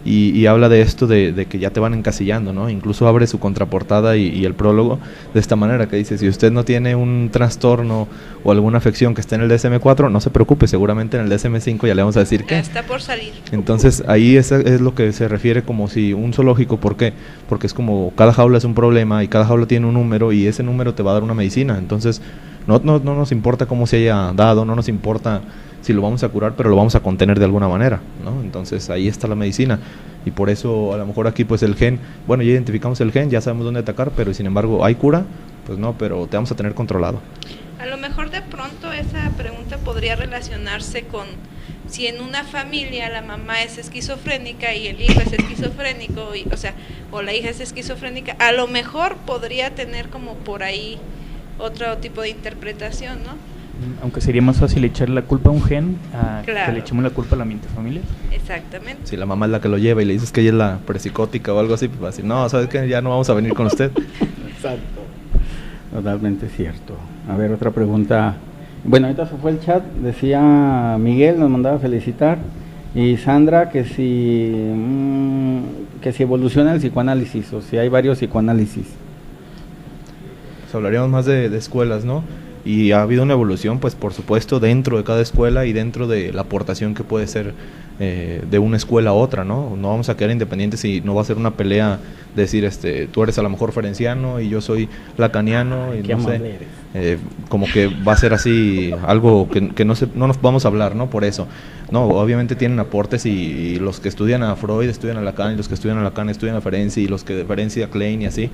y habla de esto de que ya te van encasillando, ¿no? Incluso abre su contraportada y el prólogo de esta manera, que dice, si usted no tiene un trastorno o alguna afección que esté en el DSM-4, no se preocupe, seguramente en el DSM-5 ya le vamos a decir que está por salir. Entonces ahí es lo que se refiere como si un zoológico, ¿por qué? Porque es como cada jaula es un problema y cada jaula tiene un número y ese número te va a dar una medicina. Entonces no nos importa cómo se haya dado, no nos importa si lo vamos a curar, pero lo vamos a contener de alguna manera, ¿no? Entonces ahí está la medicina, y por eso a lo mejor aquí pues el gen, bueno, ya identificamos el gen, ya sabemos dónde atacar, pero sin embargo, ¿hay cura? Pues no, pero te vamos a tener controlado. A lo mejor de pronto esa pregunta podría relacionarse con si en una familia la mamá es esquizofrénica y el hijo es esquizofrénico, o la hija es esquizofrénica, a lo mejor podría tener como por ahí otro tipo de interpretación, ¿no? Aunque sería más fácil echarle la culpa a un gen a que le echemos la culpa al ambiente familiar. Exactamente. Si la mamá es la que lo lleva y le dices que ella es la presicótica o algo así, pues va a decir, no, ¿sabes qué? Ya no vamos a venir con usted. Exacto. Totalmente cierto. A ver, otra pregunta. Bueno, ahorita se fue el chat, decía Miguel, nos mandaba felicitar, y Sandra que si evoluciona el psicoanálisis, o si hay varios psicoanálisis. Pues hablaríamos más de escuelas, ¿no? Y ha habido una evolución, pues por supuesto, dentro de cada escuela y dentro de la aportación que puede ser de una escuela a otra, ¿no? No vamos a quedar independientes y no va a ser una pelea de decir, tú eres a lo mejor ferenciano y yo soy lacaniano, y no sé, como que va a ser así algo que no nos vamos a hablar, ¿no? Por eso, no, obviamente tienen aportes y los que estudian a Freud estudian a Lacan, y los que estudian a Lacan estudian a Ferenczi, y los que de Ferenczi a Klein y así,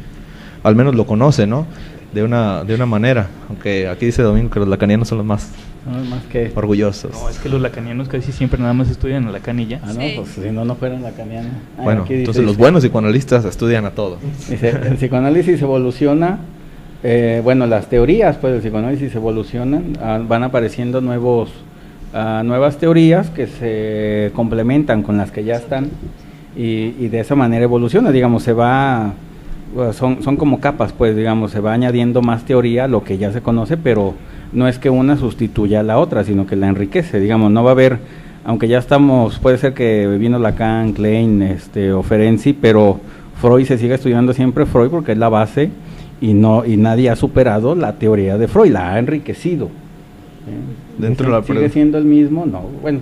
al menos lo conocen, ¿no? De una manera, aunque aquí dice Domingo que los lacanianos son los más que orgullosos. No, es que los lacanianos casi siempre nada más estudian a Lacan y ya. No, sí. Pues si no fueran lacanianos. Bueno, entonces los buenos psicoanalistas estudian a todos. Dice, el psicoanálisis evoluciona bueno, las teorías pues del psicoanálisis evolucionan, van apareciendo nuevas teorías que se complementan con las que ya están y de esa manera evoluciona, digamos, son como capas, pues, digamos, se va añadiendo más teoría a lo que ya se conoce, pero no es que una sustituya a la otra, sino que la enriquece, digamos, no va a haber, aunque ya estamos, puede ser que vino Lacan, Klein, o Ferenczi, pero Freud se sigue estudiando siempre Freud porque es la base y nadie ha superado la teoría de Freud, la ha enriquecido. Dentro de la sigue siendo el mismo, no, bueno,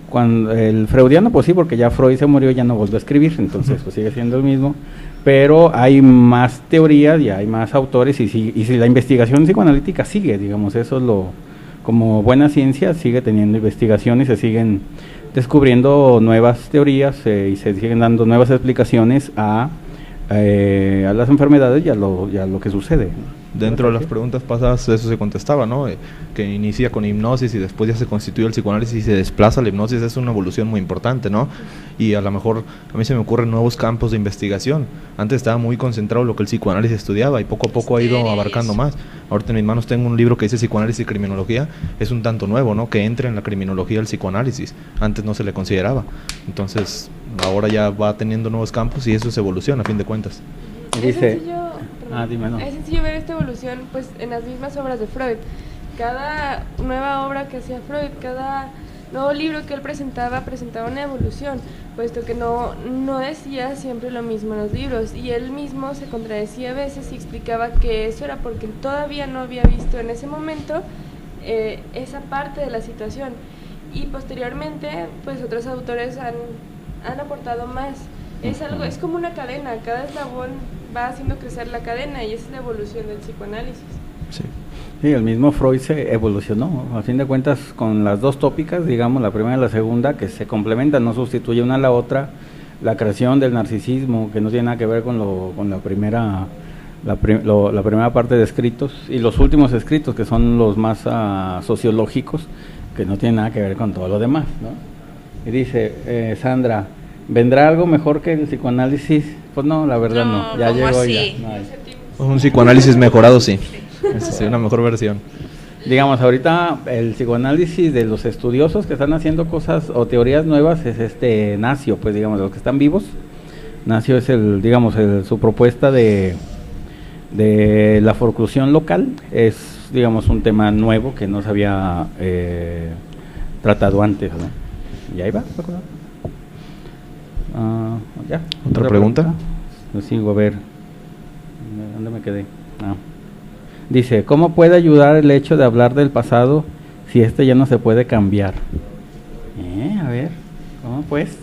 cuando el freudiano pues sí, porque ya Freud se murió, ya no volvió a escribir, entonces pues sigue siendo el mismo, pero hay más teorías y hay más autores y si la investigación psicoanalítica sigue, digamos, eso es como buena ciencia, sigue teniendo investigaciones, se siguen descubriendo nuevas teorías y se siguen dando nuevas explicaciones a las enfermedades y a lo que sucede. Dentro de las preguntas pasadas eso se contestaba, ¿no? Que inicia con hipnosis y después ya se constituye el psicoanálisis y se desplaza a la hipnosis, es una evolución muy importante, ¿no? Y a lo mejor a mí se me ocurren nuevos campos de investigación. Antes estaba muy concentrado en lo que el psicoanálisis estudiaba y poco a poco ha ido abarcando más. Ahorita en mis manos tengo un libro que dice Psicoanálisis y Criminología, es un tanto nuevo, ¿no? Que entra en la criminología el psicoanálisis, antes no se le consideraba. Entonces ahora ya va teniendo nuevos campos y eso es evolución a fin de cuentas. Dice, dime, no. Es sencillo ver esta evolución pues en las mismas obras de Freud. Cada nueva obra que hacía Freud, cada nuevo libro que él presentaba una evolución, puesto que no decía siempre lo mismo en los libros, y él mismo se contradecía a veces y explicaba que eso era porque él todavía no había visto en ese momento esa parte de la situación, y posteriormente pues otros autores han aportado más. Es como una cadena, cada eslabón va haciendo crecer la cadena y esa es la evolución del psicoanálisis. Sí, el mismo Freud se evolucionó, a fin de cuentas, con las dos tópicas, digamos, la primera y la segunda, que se complementan, no sustituye una a la otra, la creación del narcisismo, que no tiene nada que ver con la primera parte de escritos, y los últimos escritos, que son los más sociológicos, que no tienen nada que ver con todo lo demás, ¿no? Y dice, Sandra, ¿vendrá algo mejor que el psicoanálisis? Pues no, la verdad no, ya llegó así? Ya. No un psicoanálisis mejorado, sí. Esa sería una mejor versión. Digamos, ahorita el psicoanálisis de los estudiosos que están haciendo cosas o teorías nuevas es Nacio, pues digamos, de los que están vivos. Nacio es su propuesta de la forclusión local, es, digamos, un tema nuevo que no se había tratado antes, ¿no? Y ahí va, ya. ¿Otra pregunta? Lo sigo a ver. ¿Dónde me quedé? Dice, ¿cómo puede ayudar el hecho de hablar del pasado si ya no se puede cambiar? A ver, ¿cómo pues?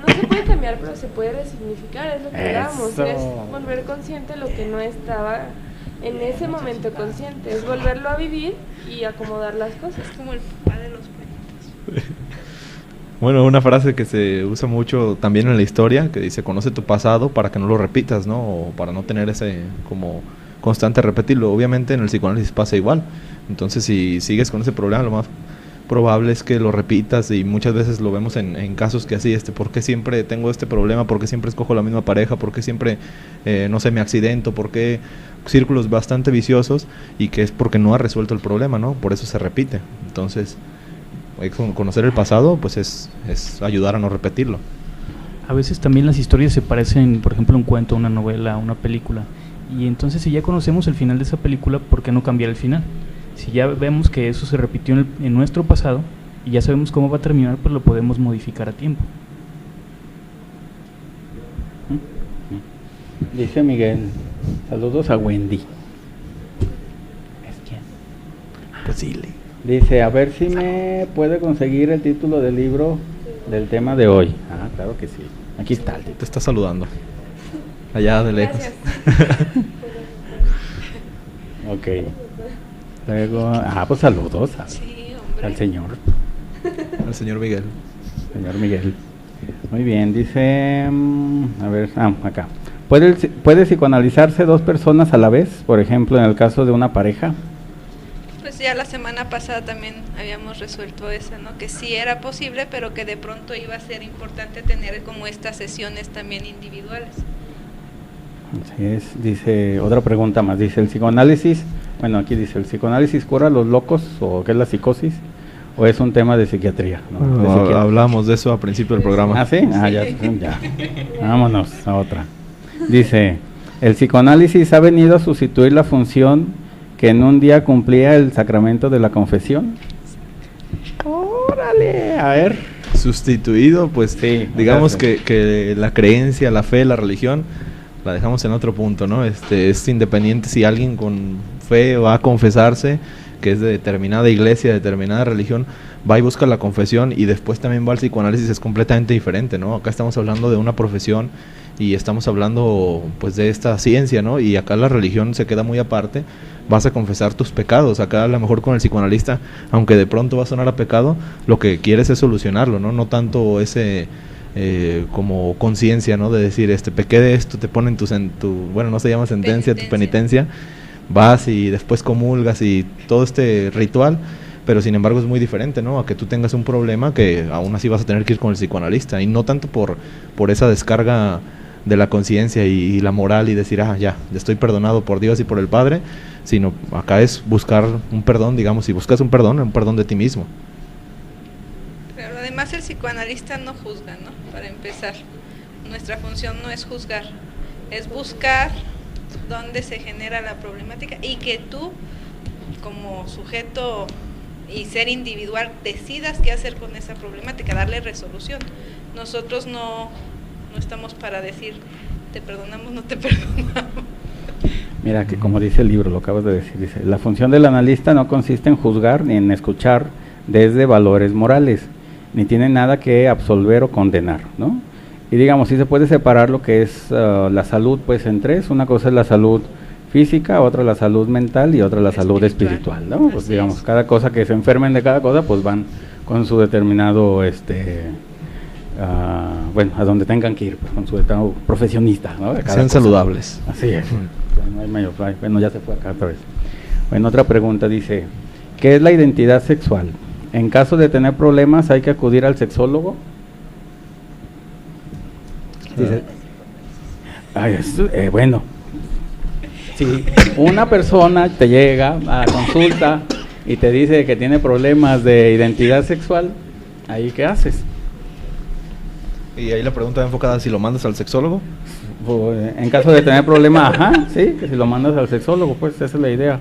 No se puede cambiar, pero se puede resignificar, es lo que hablamos, es volver consciente lo que no estaba en ese momento consciente, es volverlo a vivir y acomodar las cosas. Es como el papá de los cuentos. Bueno, una frase que se usa mucho también en la historia, que dice, conoce tu pasado para que no lo repitas, ¿no? O para no tener ese como constante repetirlo. Obviamente en el psicoanálisis pasa igual. Entonces si sigues con ese problema, lo más probable es que lo repitas, y muchas veces lo vemos en casos que así, ¿por qué siempre tengo este problema? ¿Por qué siempre escojo la misma pareja? ¿Por qué siempre, no sé, me accidento? ¿Por qué? Círculos bastante viciosos, y que es porque no ha resuelto el problema, ¿no? Por eso se repite. Entonces, conocer el pasado pues es ayudar a no repetirlo. A veces también las historias se parecen, por ejemplo, un cuento, una novela, una película, y entonces si ya conocemos el final de esa película, ¿por qué no cambiar el final? Si ya vemos que eso se repitió en nuestro pasado y ya sabemos cómo va a terminar, pues lo podemos modificar a tiempo. Dice Miguel, saludos a Wendy. ¿Es quién? Pues dile. Dice, a ver si me puede conseguir el título del libro del tema de hoy. Claro que sí. Aquí está. Te está saludando. Allá de lejos. Ok. Luego, pues saludos al señor. Al señor Miguel. Señor Miguel. Muy bien, dice, a ver, acá. ¿Puede psicoanalizarse dos personas a la vez? Por ejemplo, en el caso de una pareja. Pues ya la semana pasada también habíamos resuelto esa, ¿no? Que sí era posible, pero que de pronto iba a ser importante tener como estas sesiones también individuales. Así es, dice, otra pregunta más, dice, el psicoanálisis, bueno, aquí dice, ¿el psicoanálisis cura a los locos o qué es la psicosis? ¿O es un tema de psiquiatría? ¿No? No, hablamos de eso al principio del programa. ¿Ah, sí? Ah, ya. Vámonos a otra. Dice, el psicoanálisis ha venido a sustituir la función que en un día cumplía el sacramento de la confesión. ¡Órale! A ver. Sustituido, pues sí, digamos que la creencia, la fe, la religión, la dejamos en otro punto, ¿no? Es independiente si alguien con fe va a confesarse, que es de determinada iglesia, de determinada religión, va y busca la confesión y después también va al psicoanálisis, es completamente diferente, ¿no? Acá estamos hablando de una profesión y estamos hablando pues de esta ciencia, ¿no? Y acá la religión se queda muy aparte, vas a confesar tus pecados, acá a lo mejor con el psicoanalista, aunque de pronto va a sonar a pecado, lo que quieres es solucionarlo, ¿no? No tanto ese como conciencia, ¿no? De decir, pequé de esto, te ponen bueno, no se llama sentencia, tu penitencia, vas y después comulgas y todo este ritual, pero sin embargo es muy diferente, ¿no? A que tú tengas un problema que aún así vas a tener que ir con el psicoanalista, y no tanto por esa descarga de la conciencia y la moral y decir, ya estoy perdonado por Dios y por el Padre, sino acá es buscar un perdón, digamos, si buscas un perdón de ti mismo. Pero además el psicoanalista no juzga, ¿no? Para empezar, nuestra función no es juzgar, es buscar dónde se genera la problemática y que tú, como sujeto y ser individual, decidas qué hacer con esa problemática, darle resolución. Nosotros no estamos para decir, te perdonamos, no te perdonamos. Mira, que como dice el libro, lo acabas de decir, dice, la función del analista no consiste en juzgar ni en escuchar desde valores morales, ni tiene nada que absolver o condenar, ¿no? Y digamos, sí se puede separar lo que es la salud, pues en tres. Una cosa es la salud física, otra la salud mental y otra la salud espiritual, ¿no? Pues digamos, cada cosa que se enfermen de cada cosa, pues van con su determinado, bueno, a donde tengan que ir, pues, con su determinado profesionista, ¿no? Sean saludables. Así es. Bueno, ya se fue acá otra vez. Bueno, otra pregunta dice, ¿qué es la identidad sexual? En caso de tener problemas, ¿hay que acudir al sexólogo? Dice, bueno, si una persona te llega a la consulta y te dice que tiene problemas de identidad sexual, ¿ahí qué haces? Y ahí la pregunta va enfocada, ¿si lo mandas al sexólogo? En caso de tener problemas, sí, que si lo mandas al sexólogo, pues esa es la idea.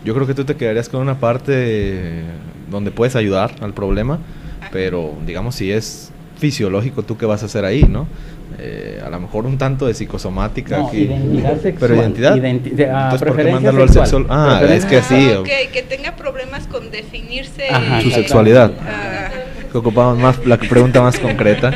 Yo creo que tú te quedarías con una parte donde puedes ayudar al problema, pero digamos, si es fisiológico, ¿tú qué vas a hacer ahí, no? A lo mejor un tanto de psicosomática. No, identidad sexual. Pero identidad. Entonces, ¿por qué mandarlo al sexólogo? Es que sí. Que tenga problemas con definirse. Su sexualidad. Que ocupamos más la pregunta más concreta.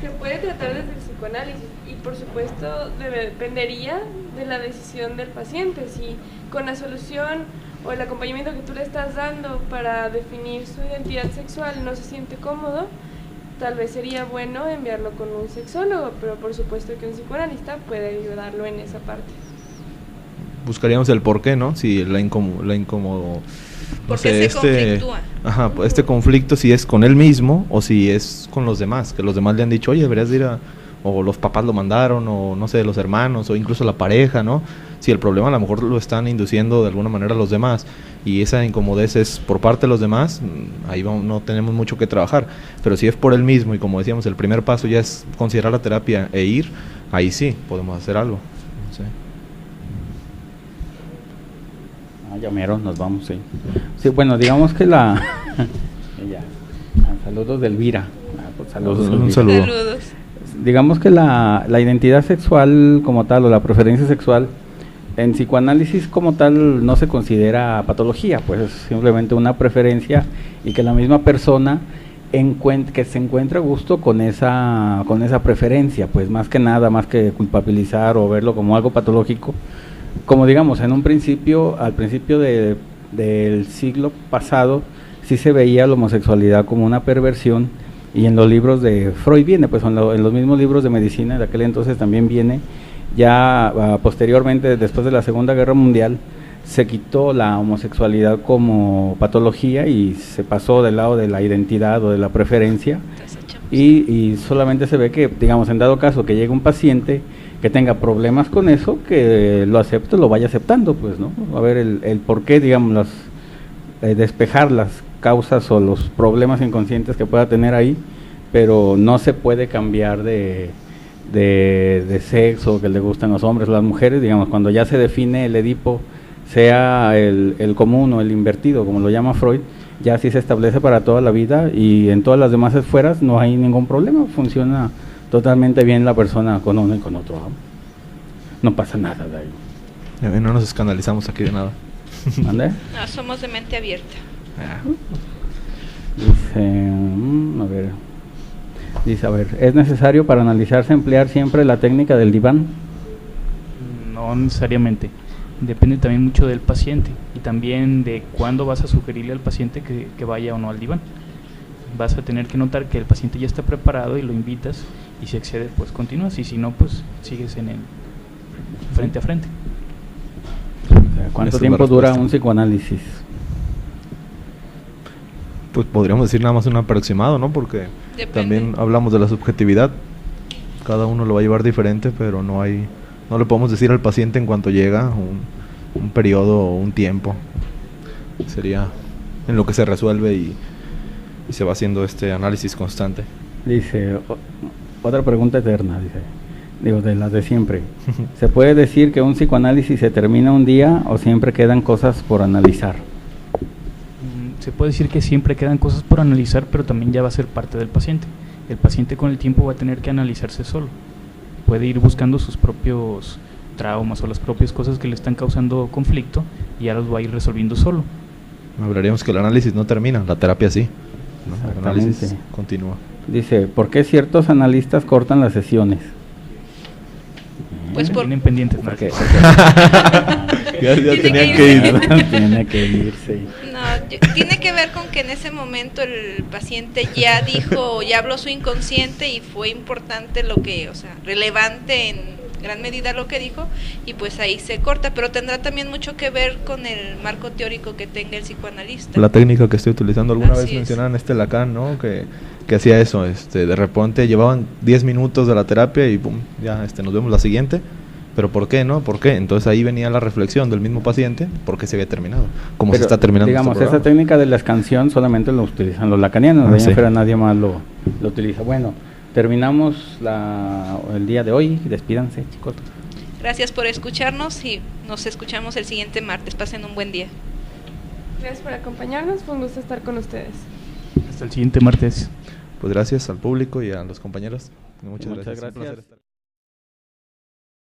Se puede tratar desde el psicoanálisis y por supuesto dependería de la decisión del paciente. Si con la solución o el acompañamiento que tú le estás dando para definir su identidad sexual no se siente cómodo, tal vez sería bueno enviarlo con un sexólogo, pero por supuesto que un psicoanalista puede ayudarlo en esa parte. Buscaríamos el por qué, ¿no? Si la incómodo, no sé, este conflicto, si es con él mismo o si es con los demás, que los demás le han dicho, oye, deberías ir o los papás lo mandaron, o no sé, los hermanos, o incluso la pareja, ¿no? Si el problema a lo mejor lo están induciendo de alguna manera a los demás, y esa incomodez es por parte de los demás, ahí no tenemos mucho que trabajar, pero si es por él mismo, y como decíamos, el primer paso ya es considerar la terapia e ir, ahí sí, podemos hacer algo. Sí. Ya mero, nos vamos, sí. Sí, bueno, digamos que saludos de Elvira. Pues saludos, un saludo. Digamos que la identidad sexual como tal, o la preferencia sexual, en psicoanálisis como tal no se considera patología, pues es simplemente una preferencia, y que la misma persona que se encuentre a gusto con esa preferencia, pues más que nada, más que culpabilizar o verlo como algo patológico. Como digamos, en un principio, al principio del siglo pasado, sí se veía la homosexualidad como una perversión, y en los libros de Freud viene, pues en los mismos libros de medicina de aquel entonces también viene. Ya posteriormente, después de la Segunda Guerra Mundial, se quitó la homosexualidad como patología y se pasó del lado de la identidad o de la preferencia, y solamente se ve que, digamos, en dado caso que llegue un paciente que tenga problemas con eso, que lo acepte, lo vaya aceptando, pues, ¿no? A ver el por qué, digamos, despejar las causas o los problemas inconscientes que pueda tener ahí, pero no se puede cambiar de sexo, que le gustan los hombres o las mujeres, digamos, cuando ya se define el Edipo, sea el común o el invertido, como lo llama Freud, ya así se establece para toda la vida y en todas las demás esferas no hay ningún problema, funciona totalmente bien la persona con uno y con otro, no pasa nada de ahí. No nos escandalizamos aquí de nada. ¿Mande? No, somos de mente abierta. Dice, a ver, ¿es necesario para analizarse emplear siempre la técnica del diván? No necesariamente, depende también mucho del paciente y también de cuándo vas a sugerirle al paciente que vaya o no al diván. Vas a tener que notar que el paciente ya está preparado y lo invitas, y si accede pues continúas, y si no pues sigues en el frente a frente. ¿Cuánto tiempo dura un psicoanálisis? Pues podríamos decir nada más un aproximado, ¿no? Porque Depende. también hablamos de la subjetividad. Cada uno lo va a llevar diferente, pero no le podemos decir al paciente en cuanto llega un periodo o un tiempo. Sería en lo que se resuelve y se va haciendo este análisis constante. Dice, otra pregunta eterna, digo, de las de siempre. ¿Se puede decir que un psicoanálisis se termina un día o siempre quedan cosas por analizar? Se puede decir que siempre quedan cosas por analizar, pero también ya va a ser parte del paciente. El paciente con el tiempo va a tener que analizarse solo. Puede ir buscando sus propios traumas o las propias cosas que le están causando conflicto y ya los va a ir resolviendo solo. Hablaríamos que el análisis no termina, la terapia sí, ¿no? El análisis continúa. Dice, ¿por qué ciertos analistas cortan las sesiones? Pues por... Tienen pendientes. ¿No? Porque ya tenían que que ir. tiene que irse. No, tiene que ver con que en ese momento el paciente ya dijo, ya habló su inconsciente y fue importante lo que, o sea, relevante en gran medida lo que dijo, y pues ahí se corta, pero tendrá también mucho que ver con el marco teórico que tenga el psicoanalista. La técnica que estoy utilizando, alguna Así vez es. mencionaban Lacan, ¿no? Que hacía eso, de repente llevaban 10 minutos de la terapia y pum, ya nos vemos la siguiente. ¿Pero por qué, no? ¿Por qué? Entonces ahí venía la reflexión del mismo paciente, ¿por qué se había terminado? ¿Cómo se está terminando digamos, este esa programa? técnica de la escansión solamente lo utilizan los lacanianos, de ahí en fuera nadie más lo utiliza. Bueno, terminamos el día de hoy, despídanse, chicos. Gracias por escucharnos y nos escuchamos el siguiente martes. Pasen un buen día. Gracias por acompañarnos, fue un gusto estar con ustedes. Hasta el siguiente martes. Pues gracias al público y a los compañeros. Muchas gracias. Un placer estar.